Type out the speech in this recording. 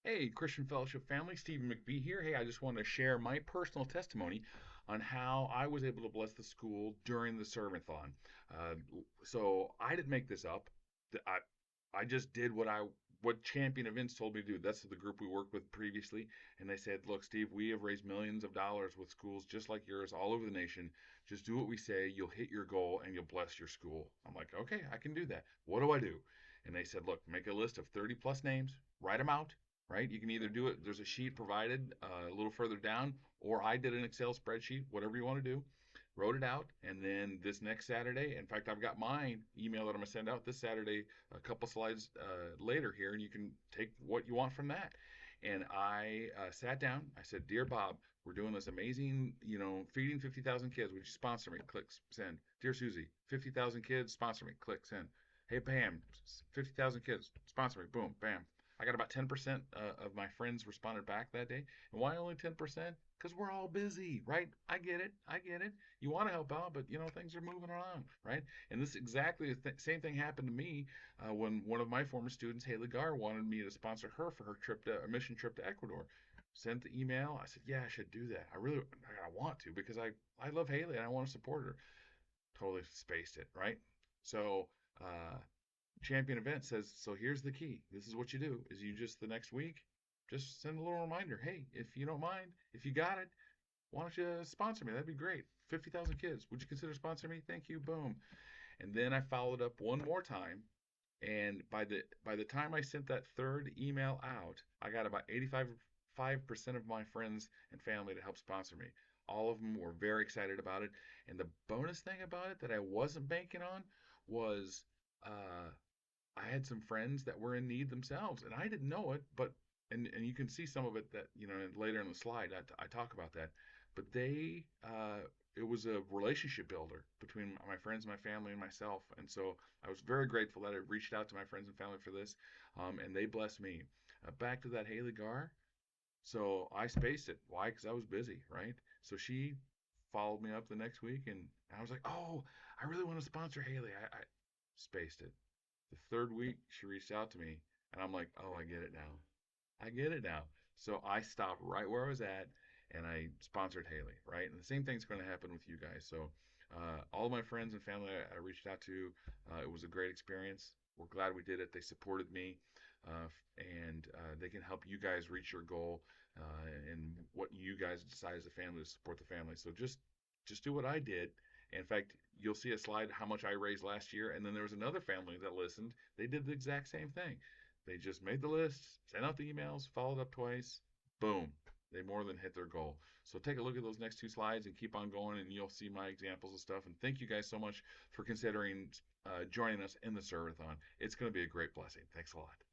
Hey, Christian Fellowship family, Stephen McBee here. Hey, I just want to share my personal testimony on how I was able to bless the school during the Serve-A-Thon. Uh, so I didn't make this up. I just did what Champion Events told me to do. That's the group we worked with previously, and they said, "Look, Steve, we have raised millions of dollars with schools just like yours all over the nation. Just do what we say. You'll hit your goal, and you'll bless your school." I'm like, "Okay, I can do that. What do I do?" And they said, "Look, make a list of 30 plus names, write them out, right? You can either do it, there's a sheet provided a little further down, or I did an Excel spreadsheet, whatever you want to do. Wrote it out, and then this next Saturday, in fact, I've got my email that I'm going to send out this Saturday, a couple slides later here, and you can take what you want from that. And I sat down. I said, "Dear Bob, we're doing this amazing, feeding 50,000 kids. Would you sponsor me?" Click send. "Dear Susie, 50,000 kids, sponsor me." Click send. "Hey Pam, 50,000 kids, sponsor me." Boom, bam. I got about 10% of my friends responded back that day. And why only 10%? Because we're all busy, right? I get it. I get it. You want to help out, but things are moving along, right? And this exactly the same thing happened to me when one of my former students, Haley Gar, wanted me to sponsor her for her a mission trip to Ecuador. Sent the email. I said, "Yeah, I should do that. I want to because I love Haley and I want to support her." Totally spaced it, right? So uh, Champion Event says, "So here's the key. This is what you do: is you just the next week, just send a little reminder. Hey, if you don't mind, if you got it, why don't you sponsor me? That'd be great. 50,000 kids. Would you consider sponsoring me? Thank you. Boom." And then I followed up one more time, and by the time I sent that third email out, I got about 85% of my friends and family to help sponsor me. All of them were very excited about it. And the bonus thing about it that I wasn't banking on was uh, I had some friends that were in need themselves, and I didn't know it, but and you can see some of it that later in the slide. I talk about that, but it was a relationship builder between my friends, my family, and myself, and so I was very grateful that I reached out to my friends and family for this, and they blessed me. Back to that Haley Gar. So I spaced it. Why? Because I was busy, right? So she followed me up the next week, and I was like, "Oh, I really want to sponsor Haley." I spaced it. The third week, she reached out to me, and I'm like, "Oh, I get it now. I get it now." So I stopped right where I was at, and I sponsored Haley, right? And the same thing's going to happen with you guys. So all of my friends and family I reached out to, it was a great experience. We're glad we did it. They supported me, and they can help you guys reach your goal and what you guys decide as a family to support the family. So just do what I did. In fact, you'll see a slide how much I raised last year, and then there was another family that listened. They did the exact same thing. They just made the list, sent out the emails, followed up twice. Boom. They more than hit their goal. So take a look at those next two slides and keep on going, and you'll see my examples of stuff. And thank you guys so much for considering joining us in the Serve-A-Thon. It's going to be a great blessing. Thanks a lot.